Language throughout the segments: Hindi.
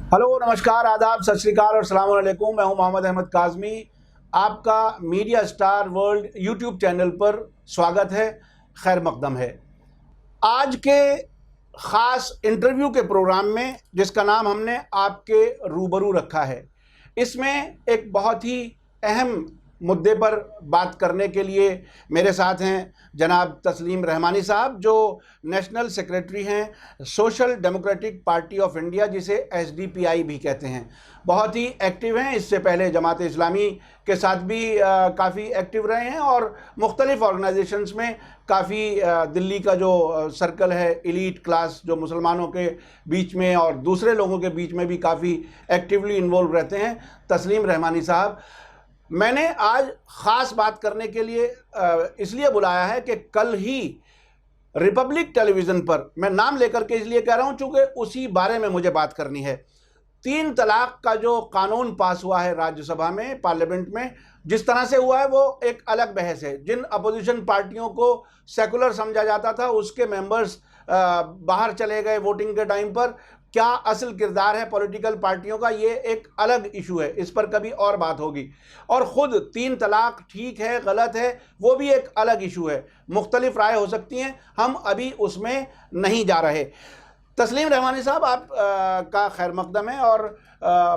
हेलो, नमस्कार, आदाब, सत श्री अकाल और सलाम अलैकुम। मैं हूं मोहम्मद अहमद काज़मी। आपका media star world YouTube channel पर स्वागत है, खैर मकदम है। आज के ख़ास इंटरव्यू के प्रोग्राम में, जिसका नाम हमने आपके रूबरू रखा है, इसमें एक बहुत ही अहम मुद्दे पर बात करने के लिए मेरे साथ हैं जनाब तस्लीम रहमानी साहब, जो नेशनल सेक्रेटरी हैं social democratic party of India, जिसे एसडीपीआई भी कहते हैं। बहुत ही एक्टिव हैं, इससे पहले जमात इस्लामी के साथ भी काफ़ी एक्टिव रहे हैं और मुख्तलिफ़ ऑर्गेनाइजेशंस में काफ़ी दिल्ली का जो सर्कल है एलीट क्लास, जो मुसलमानों के बीच में और दूसरे लोगों के बीच में भी काफ़ी एक्टिवली इन्वॉल्व रहते हैं। तस्लीम रहमानी साहब, मैंने आज ख़ास बात करने के लिए इसलिए बुलाया है कि कल ही रिपब्लिक टेलीविज़न पर, मैं नाम लेकर के इसलिए कह रहा हूं चूँकि उसी बारे में मुझे बात करनी है। 3 तलाक का जो कानून पास हुआ है राज्यसभा में, पार्लियामेंट में, जिस तरह से हुआ है वो एक अलग बहस है। जिन अपोजिशन पार्टियों को सेकुलर समझा जाता था, उसके मेंबर्स बाहर चले गए वोटिंग के टाइम पर। क्या असल किरदार है पॉलिटिकल पार्टियों का, ये एक अलग इशू है, इस पर कभी और बात होगी। और ख़ुद 3 तलाक ठीक है गलत है, वो भी एक अलग इशू है, मुख्तलिफ राय हो सकती हैं, हम अभी उसमें नहीं जा रहे। तस्लीम रहमानी साहब, आप का खैर मकदम है और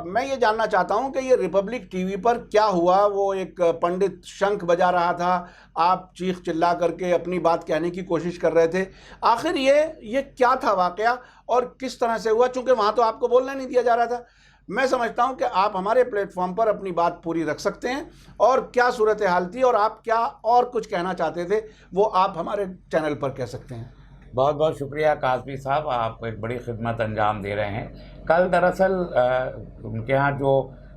मैं ये जानना चाहता हूँ कि ये रिपब्लिक टीवी पर क्या हुआ। वो एक पंडित शंख बजा रहा था, आप चीख चिल्ला करके अपनी बात कहने की कोशिश कर रहे थे। आखिर ये क्या था वाक़या और किस तरह से हुआ? चूँकि वहाँ तो आपको बोलने नहीं दिया जा रहा था। मैं समझता हूँ कि आप हमारे प्लेटफॉर्म पर अपनी बात पूरी रख सकते हैं और क्या सूरत हाल थी और आप क्या और कुछ कहना चाहते थे, वो आप हमारे चैनल पर कह सकते हैं। बहुत बहुत शुक्रिया काज़मी साहब, आप एक बड़ी खिदमत अंजाम दे रहे हैं। कल दरअसल उनके यहाँ जो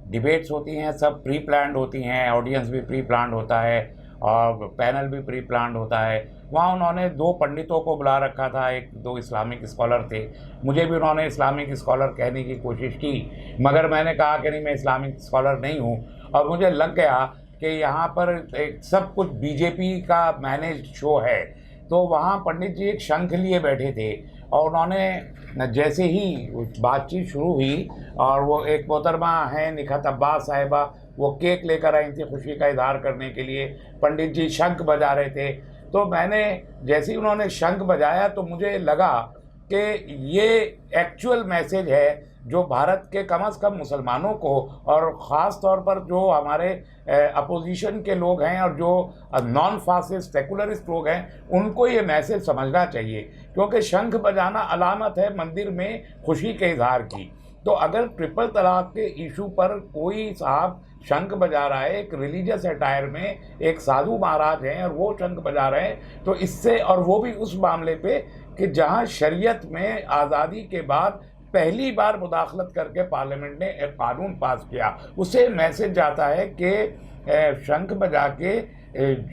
डिबेट्स होती हैं सब प्री प्लान्ड होती हैं, ऑडियंस भी प्री प्लान्ड होता है और पैनल भी प्री प्लान्ड होता है। वहाँ उन्होंने 2 पंडितों को बुला रखा था, 2 इस्लामिक स्कॉलर थे। मुझे भी उन्होंने इस्लामिक स्कॉलर कहने की कोशिश की, मगर मैंने कहा कि नहीं, मैं इस्लामिक स्कॉलर नहीं हूँ। और मुझे लग गया कि यहाँ पर सब कुछ बीजेपी का मैनेज शो है। तो वहाँ पंडित जी एक शंख लिए बैठे थे और उन्होंने जैसे ही बातचीत शुरू हुई और वो एक मोहतरमा हैं निखत अब्बास साहिबा, वो केक लेकर आई थी खुशी का इजहार करने के लिए। पंडित जी शंख बजा रहे थे, तो मैंने जैसे ही उन्होंने शंख बजाया तो मुझे लगा कि ये एक्चुअल मैसेज है जो भारत के कम से कम मुसलमानों को और ख़ास तौर पर जो हमारे अपोजिशन के लोग हैं और जो नॉन फासिस्ट सेकुलरिस्ट लोग हैं, उनको ये मैसेज समझना चाहिए। क्योंकि शंख बजाना अलामत है मंदिर में खुशी के इजहार की। तो अगर ट्रिपल तलाक के इशू पर कोई साहब शंख बजा रहा है, एक रिलीजियस अटायर में एक साधु महाराज हैं और वो शंख बजा रहे हैं, तो इससे, और वो भी उस मामले पे कि जहाँ शरीयत में आज़ादी के बाद पहली बार मुदाखलत करके पार्लियामेंट ने एक कानून पास किया, उसे मैसेज जाता है कि शंख बजा के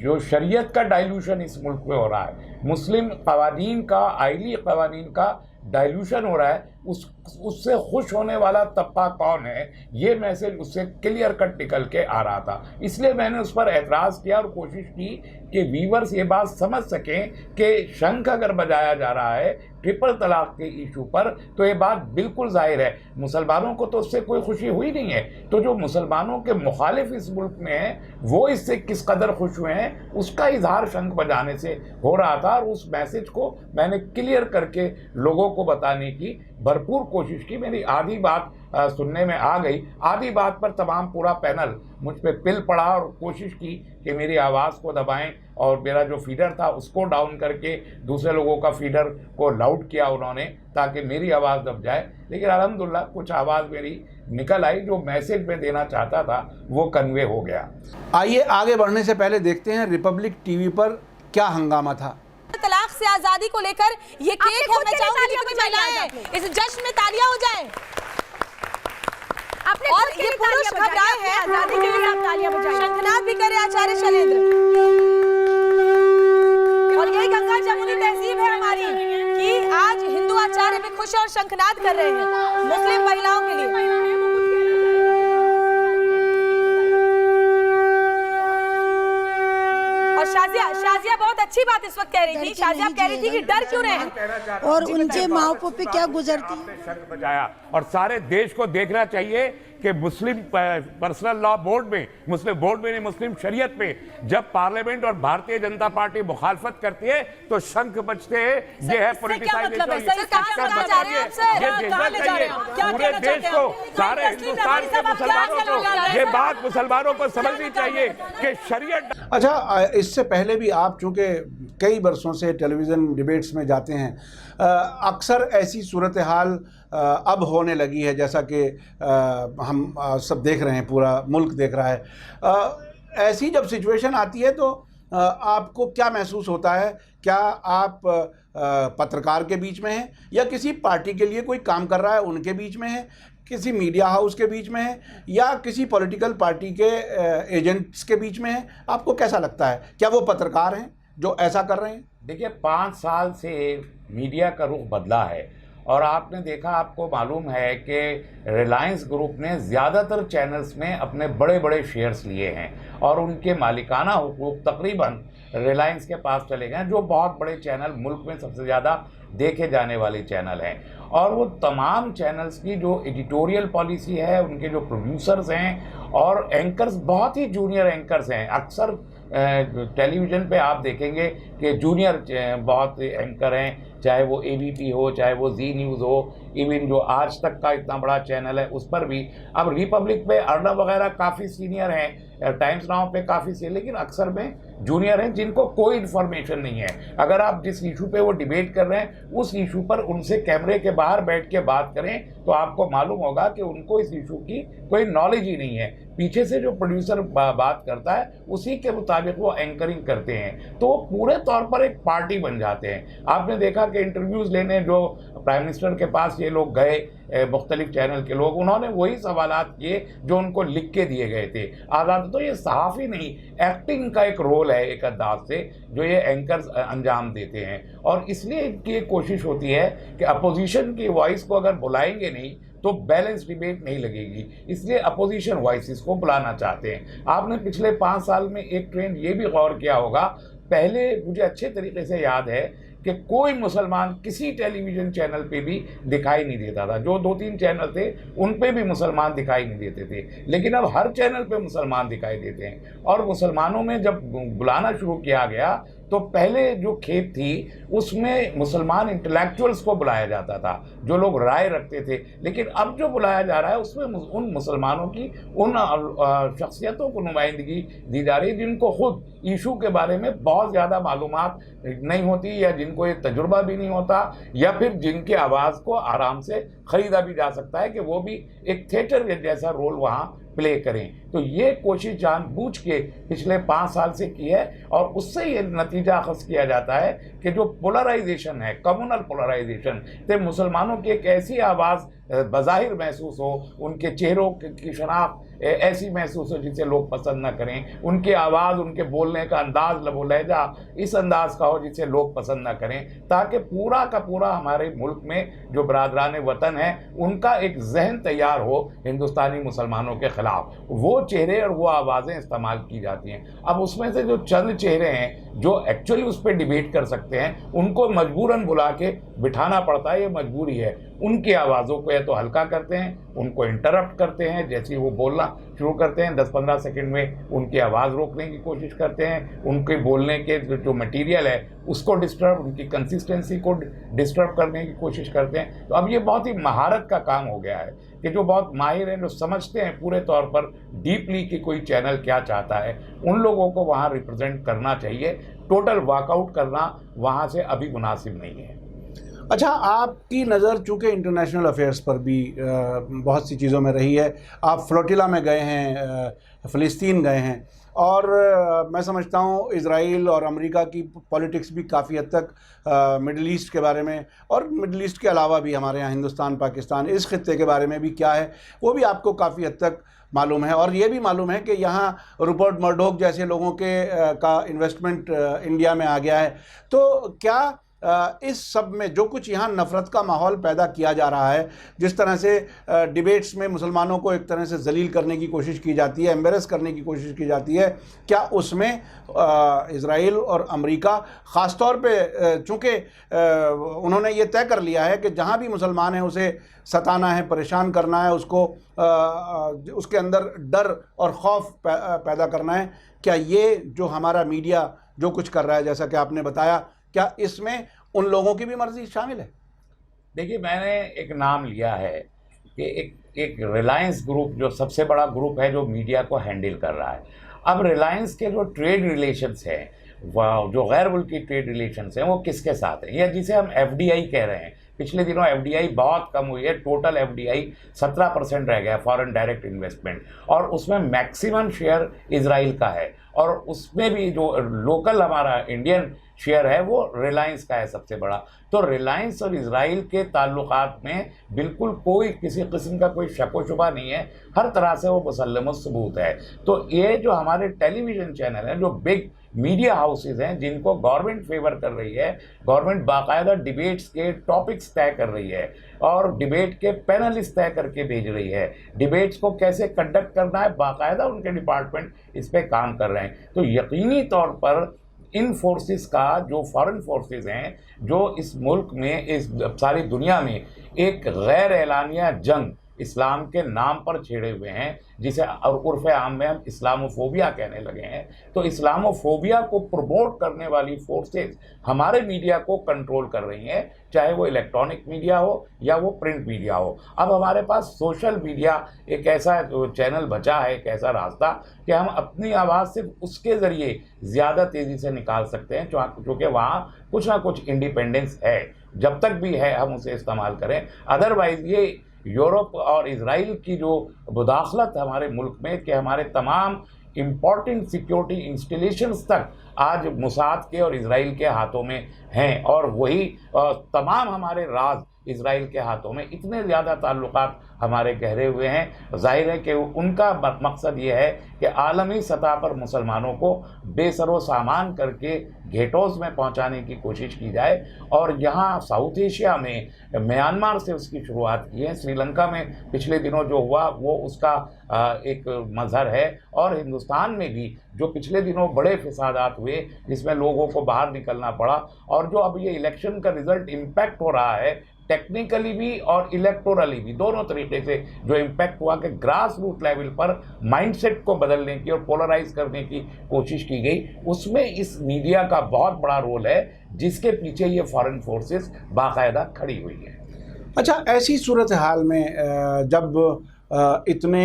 जो शरीयत का डाइल्यूशन इस मुल्क में हो रहा है, मुस्लिम कवानीन का, आइली कवानीन का डाइल्यूशन हो रहा है, उससे खुश होने वाला तबका कौन है, ये मैसेज उससे क्लियर कट निकल के आ रहा था। इसलिए मैंने उस पर एतराज़ किया और कोशिश की कि व्यूवर्स ये बात समझ सकें कि शंख अगर बजाया जा रहा है ट्रिपल तलाक के इशू पर, तो ये बात बिल्कुल जाहिर है मुसलमानों को तो उससे कोई खुशी हुई नहीं है। तो जो मुसलमानों के मुखालिफ इस मुल्क में हैं, वो इससे किस कदर खुश हुए हैं, उसका इजहार शंख बजाने से हो रहा था। और उस मैसेज को मैंने क्लियर करके लोगों को बताने की भरपूर कोशिश की। मेरी आधी बात सुनने में आ गई, आधी बात पर तमाम पूरा पैनल मुझ पे पिल पड़ा और कोशिश की कि मेरी आवाज़ को दबाएं और मेरा जो फीडर था उसको डाउन करके दूसरे लोगों का फीडर को लाउड किया उन्होंने, ताकि मेरी आवाज़ दब जाए। लेकिन अल्हम्दुलिल्लाह कुछ आवाज़ मेरी निकल आई, जो मैसेज में देना चाहता था वो कन्वे हो गया। आइए आगे बढ़ने से पहले देखते हैं रिपब्लिक टीवी पर क्या हंगामा था। तलाक से आजादी को लेकर ये केक है, मैं चाहूंगी कि महिलाएं इस जश्न में तालियां हो जाएं। और ये पुरुष घबराए हैं, आजादी के लिए आप तालियां बजाएं। शंखनाद भी करे आचार्य शैलेंद्र। और यही गंगा जमुनी तहजीब है हमारी कि आज हिंदू आचार्य भी खुश और शंखनाद कर रहे हैं मुस्लिम महिलाओं के लिए। और शाजिया बहुत अच्छी बात इस वक्त कह रही थी। शाजिया कह रही थी कि डर क्यों रहे हैं और उनके माँ पे क्या गुजरती है। शंख बजाया और सारे देश को देखना चाहिए कि मुस्लिम पर्सनल लॉ बोर्ड में, मुस्लिम बोर्ड में नहीं, मुस्लिम शरीयत में जब पार्लियामेंट और भारतीय जनता पार्टी मुखालफत करती है तो शंख बचते हैं। ये है मतलब पूरे देश को, सारे हिंदुस्तान के मुसलमानों को ये बात मुसलमानों को समझनी चाहिए कि शरीयत। अच्छा, इससे पहले भी आप चूँकि कई बरसों से टेलीविज़न डिबेट्स में जाते हैं, अक्सर ऐसी सूरत हाल अब होने लगी है, जैसा कि हम सब देख रहे हैं, पूरा मुल्क देख रहा है। ऐसी जब सिचुएशन आती है तो आपको क्या महसूस होता है? क्या आप पत्रकार के बीच में हैं या किसी पार्टी के लिए कोई काम कर रहा है उनके बीच में है, किसी मीडिया हाउस के बीच में है या किसी पॉलिटिकल पार्टी के एजेंट्स के बीच में है? आपको कैसा लगता है? क्या वो पत्रकार हैं जो ऐसा कर रहे हैं? देखिए, 5 साल से मीडिया का रुख बदला है और आपने देखा, आपको मालूम है कि रिलायंस ग्रुप ने ज़्यादातर चैनल्स में अपने बड़े बड़े शेयर्स लिए हैं और उनके मालिकाना हुकूक तकरीबन रिलायंस के पास चले गए हैं, जो बहुत बड़े चैनल, मुल्क में सबसे ज़्यादा देखे जाने वाले चैनल हैं। और वो तमाम चैनल्स की जो एडिटोरियल पॉलिसी है, उनके जो प्रोड्यूसर्स हैं और एंकर्स बहुत ही जूनियर एंकर्स हैं। अक्सर टेलीविज़न पे आप देखेंगे कि जूनियर बहुत एंकर हैं, चाहे वो एबीपी हो, चाहे वो जी न्यूज़ हो, इवन जो आज तक का इतना बड़ा चैनल है उस पर भी। अब रिपब्लिक पे अर्नब वगैरह काफ़ी सीनियर हैं, टाइम्स नाउ पे काफ़ी सीनियर, लेकिन अक्सर में जूनियर हैं जिनको कोई इन्फॉर्मेशन नहीं है। अगर आप जिस इशू पे वो डिबेट कर रहे हैं उस इशू पर उनसे कैमरे के बाहर बैठ के बात करें तो आपको मालूम होगा कि उनको इस इशू की कोई नॉलेज ही नहीं है। पीछे से जो प्रोड्यूसर बात करता है उसी के मुताबिक वो एंकरिंग करते हैं, तो वो पूरे तौर पर एक पार्टी बन जाते हैं। आपने देखा कि इंटरव्यूज़ लेने जो प्राइम मिनिस्टर के पास ये लोग गए, मुख्तलिफ चैनल के लोग, उन्होंने वही सवालात किए जो उनको लिख के दिए गए थे। आज़ाद तो ये सहाफ़ी नहीं, एक्टिंग का एक रोल है एक अंदाज से जो ये एंकर्स अंजाम देते हैं। और इसलिए इनकी एक कोशिश होती है कि अपोजिशन की वॉइस को अगर बुलाएंगे नहीं तो बैलेंस डिबेट नहीं लगेगी, इसलिए अपोजिशन वॉइसेस को बुलाना चाहते हैं। आपने पिछले 5 साल में एक ट्रेंड ये भी गौर किया होगा, पहले मुझे अच्छे तरीके से याद है कि कोई मुसलमान किसी टेलीविज़न चैनल पे भी दिखाई नहीं देता था। जो 2-3 चैनल थे उन पे भी मुसलमान दिखाई नहीं देते थे, लेकिन अब हर चैनल पे मुसलमान दिखाई देते हैं। और मुसलमानों में जब बुलाना शुरू किया गया तो पहले जो खेप थी उसमें मुसलमान इंटेलेक्चुअल्स को बुलाया जाता था, जो लोग राय रखते थे, लेकिन अब जो बुलाया जा रहा है उसमें उन मुसलमानों की, उन शख्सियतों को नुमाइंदगी दी जा रही है जिनको खुद इशू के बारे में बहुत ज़्यादा मालूमात नहीं होती, या जिनको ये तजुर्बा भी नहीं होता, या फिर जिनके आवाज़ को आराम से ख़रीदा भी जा सकता है कि वो भी एक थिएटर जैसा रोल वहाँ प्ले करें। तो ये कोशिश जानबूझ के पिछले 5 साल से की है और उससे ये नतीजा अखज़ किया जाता है कि जो पोलराइजेशन है, कम्युनल पोलराइजेशन, तो मुसलमानों की एक ऐसी आवाज़ बज़ाहिर महसूस हो, उनके चेहरों की शनाख्त ऐसी महसूस हो जिसे लोग पसंद ना करें, उनकी आवाज़, उनके बोलने का अंदाज़, लबो लहजा इस अंदाज़ का हो जिसे लोग पसंद ना करें, ताकि पूरा का पूरा हमारे मुल्क में जो बरादरान वतन है उनका एक जहन तैयार हो हिंदुस्तानी मुसलमानों के ख़िलाफ़। वो चेहरे और वो आवाज़ें इस्तेमाल की जाती हैं। अब उसमें से जो चंद चेहरे हैं जो एक्चुअली उस पर डिबेट कर सकते हैं उनको मजबूरन बुला के बिठाना पड़ता है, ये मजबूरी है। उनकी आवाज़ों को या तो हल्का करते हैं, उनको इंटरप्ट करते हैं, जैसे वो बोलना शुरू करते हैं 10-15 सेकंड में उनकी आवाज़ रोकने की कोशिश करते हैं, उनके बोलने के जो मटेरियल है उसको डिस्टर्ब, उनकी कंसिस्टेंसी को डिस्टर्ब करने की कोशिश करते हैं। तो अब ये बहुत ही महारत का काम हो गया है कि जो बहुत माहिर हैं, जो समझते हैं पूरे तौर पर डीपली कि कोई चैनल क्या चाहता है, उन लोगों को वहाँ रिप्रेजेंट करना चाहिए। टोटल वॉकआउट करना वहाँ से अभी मुनासिब नहीं है। अच्छा, आपकी नज़र चूँकि इंटरनेशनल अफेयर्स पर भी बहुत सी चीज़ों में रही है, आप फ्लोटिला में गए हैं, फ़िलिस्तीन गए हैं, और मैं समझता हूँ इज़राइल और अमेरिका की पॉलिटिक्स भी काफ़ी हद तक मिडल ईस्ट के बारे में, और मिडल ईस्ट के अलावा भी हमारे यहाँ हिंदुस्तान, पाकिस्तान, इस खित्ते के बारे में भी क्या है वो भी आपको काफ़ी हद तक मालूम है। और ये भी मालूम है कि यहाँ रूपर्ट मर्डोक जैसे लोगों के का इन्वेस्टमेंट इंडिया में आ गया है। तो क्या इस सब में जो कुछ यहाँ नफ़रत का माहौल पैदा किया जा रहा है, जिस तरह से डिबेट्स में मुसलमानों को एक तरह से जलील करने की कोशिश की जाती है, एम्बेरस करने की कोशिश की जाती है, क्या उसमें इज़राइल और अमेरिका ख़ास तौर पे चूँकि उन्होंने ये तय कर लिया है कि जहाँ भी मुसलमान है उसे सताना है, परेशान करना है, उसको उसके अंदर डर और खौफ पैदा करना है, क्या ये जो हमारा मीडिया जो कुछ कर रहा है, जैसा कि आपने बताया, क्या इसमें उन लोगों की भी मर्जी शामिल है? देखिए, मैंने एक नाम लिया है कि एक रिलायंस ग्रुप जो सबसे बड़ा ग्रुप है जो मीडिया को हैंडल कर रहा है। अब रिलायंस के जो ट्रेड रिलेशंस हैं, वह जो गैर मुल्की ट्रेड रिलेशंस हैं, वो किसके साथ हैं, या जिसे हम एफडीआई कह रहे हैं। पिछले दिनों एफडीआई बहुत कम हुई है, टोटल एफडीआई 17% रह गया, फॉरेन डायरेक्ट इन्वेस्टमेंट, और उसमें मैक्सिमम शेयर इजराइल का है, और उसमें भी जो लोकल हमारा इंडियन शेयर है वो रिलायंस का है सबसे बड़ा। तो रिलायंस और इजराइल के ताल्लुकात में बिल्कुल कोई किसी किस्म का कोई शक व शुबा नहीं है, हर तरह से वो मुसल्लम सबूत है। तो ये जो हमारे टेलीविज़न चैनल हैं, जो बिग मीडिया हाउसेज हैं, जिनको गवर्नमेंट फेवर कर रही है, गवर्नमेंट बाकायदा डिबेट्स के टॉपिक्स तय कर रही है और डिबेट के पैनलिस्ट तय करके भेज रही है, डिबेट्स को कैसे कंडक्ट करना है बाकायदा उनके डिपार्टमेंट इस पर काम कर रहे हैं। तो यकीनी तौर पर इन फोर्सेस का, जो फॉरेन फोर्सेस हैं, जो इस मुल्क में, इस सारी दुनिया में एक गैर एलानिया जंग इस्लाम के नाम पर छेड़े हुए हैं, जिसे उर्फ़ आम में हम इस्लामोफोबिया कहने लगे हैं। तो इस्लामोफोबिया को प्रमोट करने वाली फोर्सेस हमारे मीडिया को कंट्रोल कर रही हैं, चाहे वो इलेक्ट्रॉनिक मीडिया हो या वो प्रिंट मीडिया हो। अब हमारे पास सोशल मीडिया एक ऐसा चैनल बचा है, एक ऐसा रास्ता कि हम अपनी आवाज़ सिर्फ उसके ज़रिए ज़्यादा तेज़ी से निकाल सकते हैं, क्योंकि वहाँ कुछ ना कुछ इंडिपेंडेंस है। जब तक भी है हम उसे इस्तेमाल करें, अदरवाइज़ ये यूरोप और इजराइल की जो मुदाखलत हमारे मुल्क में, कि हमारे तमाम इम्पॉर्टेंट सिक्योरिटी इंस्टॉलेशंस तक आज मुसाद के और इजराइल के हाथों में हैं, और वही तमाम हमारे राज इजराइल के हाथों में, इतने ज़्यादा ताल्लुकात हमारे गहरे हुए हैं। जाहिर है कि उनका मकसद ये है कि आलमी सतह पर मुसलमानों को बेसरो सामान करके घेटोज़ में पहुंचाने की कोशिश की जाए। और यहाँ साउथ एशिया में म्यांमार से उसकी शुरुआत की है, श्रीलंका में पिछले दिनों जो हुआ वो उसका एक मज़हर है, और हिंदुस्तान में भी जो पिछले दिनों बड़े फसादात हुए जिसमें लोगों को बाहर निकलना पड़ा, और जो अब ये इलेक्शन का रिज़ल्ट इम्पैक्ट हो रहा है, टेक्निकली भी और इलेक्टोरली भी, दोनों तरीके से जो इम्पैक्ट हुआ कि ग्रास रूट लेवल पर माइंडसेट को बदलने की और पोलराइज करने की कोशिश की गई, उसमें इस मीडिया का बहुत बड़ा रोल है, जिसके पीछे ये फॉरेन फोर्सेस बाकायदा खड़ी हुई है। अच्छा, ऐसी सूरत हाल में जब इतने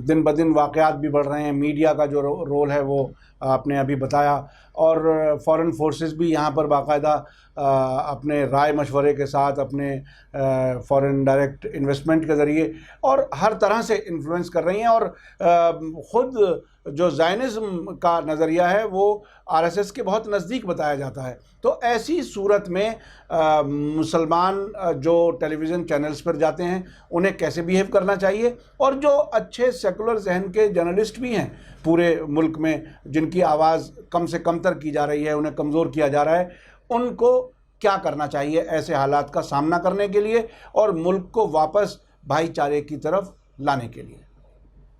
दिन ब दिन वाक़यात भी बढ़ रहे हैं, मीडिया का जो रोल है वो आपने अभी बताया, और फॉरेन फोर्सेस भी यहाँ पर बाकायदा अपने राय मशवरे के साथ, अपने फॉरेन डायरेक्ट इन्वेस्टमेंट के ज़रिए और हर तरह से इन्फ्लुएंस कर रही हैं, और ख़ुद जो ज़ायनिज़्म का नज़रिया है वो आरएसएस के बहुत नज़दीक बताया जाता है। तो ऐसी सूरत में मुसलमान जो टेलीविज़न चैनल्स पर जाते हैं उन्हें कैसे बिहेव करना चाहिए, और जो अच्छे सेकुलर जहन के जर्नलिस्ट भी हैं पूरे मुल्क में, जिनकी आवाज़ कम से कम तर की जा रही है, उन्हें कमज़ोर किया जा रहा है, उनको क्या करना चाहिए ऐसे हालात का सामना करने के लिए और मुल्क को वापस भाईचारे की तरफ लाने के लिए?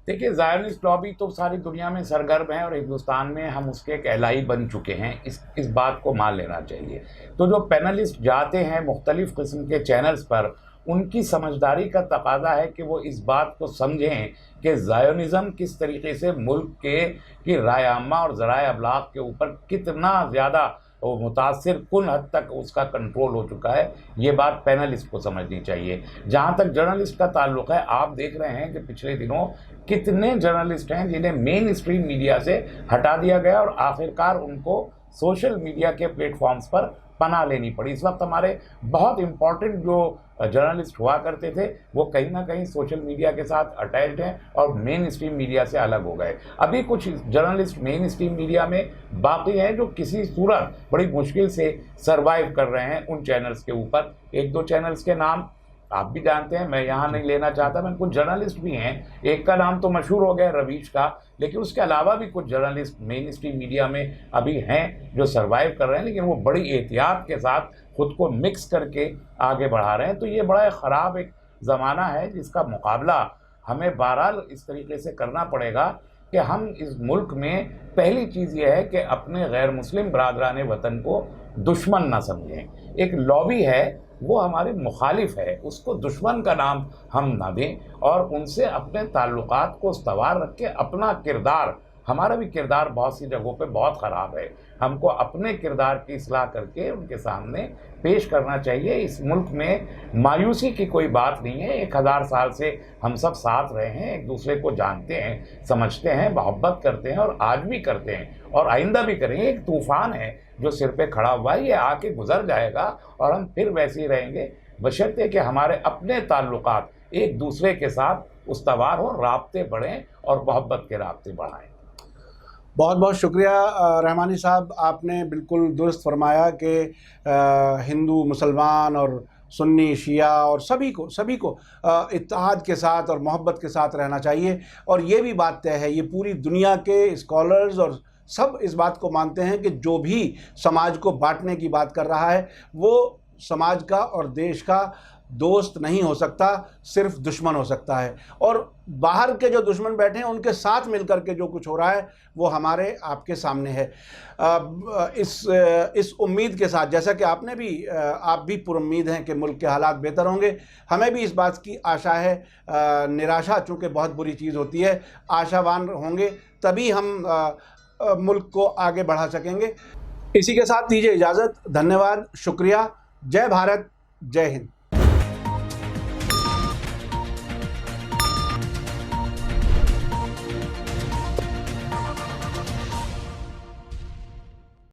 देखिए, ज़ायनिस्ट लॉबी तो सारी दुनिया में सरगर्म है, और हिंदुस्तान में हम उसके एक एलाई बन चुके हैं, इस बात को मान लेना चाहिए। तो जो पैनलिस्ट जाते हैं मुख्तलिफ़ किस्म के चैनल्स पर, उनकी समझदारी का तकाजा है कि वो इस बात को समझें कि ज़ायोनिज़म किस तरीके से मुल्क की राय आमा और ज़राए अबलाग के ऊपर कितना ज़्यादा मुतासिर कुन हद तक उसका कंट्रोल हो चुका है। ये बात पैनलिस्ट को समझनी चाहिए। जहाँ तक जर्नलिस्ट का ताल्लुक़ है, आप देख रहे हैं कि पिछले दिनों कितने जर्नलिस्ट हैं जिन्हें मेन स्ट्रीम मीडिया से हटा दिया गया, और आखिरकार उनको सोशल मीडिया के प्लेटफॉर्म्स पर पनाह लेनी पड़ी। इस वक्त हमारे बहुत इम्पॉर्टेंट जो जर्नलिस्ट हुआ करते थे वो कहीं ना कहीं सोशल मीडिया के साथ अटैच्ड हैं और मेन स्ट्रीम मीडिया से अलग हो गए। अभी कुछ जर्नलिस्ट मेन स्ट्रीम मीडिया में बाकी हैं जो किसी सूरत बड़ी मुश्किल से सर्वाइव कर रहे हैं उन चैनल्स के ऊपर। एक दो चैनल्स के नाम आप भी जानते हैं, मैं यहाँ नहीं लेना चाहता, मैं कुछ जर्नलिस्ट भी हैं, एक का नाम तो मशहूर हो गया रवीश का, लेकिन उसके अलावा भी कुछ जर्नलिस्ट मेन स्ट्रीम मीडिया में अभी हैं जो सर्वाइव कर रहे हैं, लेकिन वो बड़ी एहतियात के साथ खुद को मिक्स करके आगे बढ़ा रहे हैं। तो ये बड़ा ख़राब एक ज़माना है जिसका मुकाबला हमें बहरहाल इस तरीके से करना पड़ेगा कि हम इस मुल्क में पहली चीज़ ये है कि अपने गैर मुस्लिम बरादरान वतन को दुश्मन ना समझें। एक लॉबी है वो हमारे मुखालिफ है, उसको दुश्मन का नाम हम ना दें और उनसे अपने ताल्लुकात को इस्तवार रख के अपना किरदार, हमारा भी किरदार बहुत सी जगहों पे बहुत ख़राब है, हमको अपने किरदार की इस्लाह करके उनके सामने पेश करना चाहिए। इस मुल्क में मायूसी की कोई बात नहीं है, 1000 साल से हम सब साथ रहे हैं, एक दूसरे को जानते हैं, समझते हैं, मोहब्बत करते हैं और आज भी करते हैं और आइंदा भी करेंगे। एक तूफ़ान है जो सिर पे खड़ा हुआ है, ये आके गुजर जाएगा और हम फिर वैसे ही रहेंगे, बशर्ते कि हमारे अपने ताल्लुकात एक दूसरे के साथ उस्तवार हो, राब्ते बढ़ें और मोहब्बत के राब्ते बढ़ाएं। बहुत बहुत शुक्रिया रहमानी साहब, आपने बिल्कुल दुरुस्त फरमाया कि हिंदू मुसलमान और सुन्नी शिया और सभी को इत्तेहाद के साथ और मोहब्बत के साथ रहना चाहिए। और ये भी बात तय है, ये पूरी दुनिया के स्कॉलर्स और सब इस बात को मानते हैं कि जो भी समाज को बांटने की बात कर रहा है वो समाज का और देश का दोस्त नहीं हो सकता, सिर्फ दुश्मन हो सकता है। और बाहर के जो दुश्मन बैठे हैं उनके साथ मिलकर के जो कुछ हो रहा है वो हमारे आपके सामने है। इस उम्मीद के साथ, जैसा कि आप भी पुरुम्मीद हैं कि मुल्क के हालात बेहतर होंगे, हमें भी इस बात की आशा है। निराशा चूँकि बहुत बुरी चीज़ होती है, आशावान होंगे तभी हम मुल्क को आगे बढ़ा सकेंगे। इसी के साथ दीजिए इजाज़त। धन्यवाद, शुक्रिया। जय भारत, जय हिंद।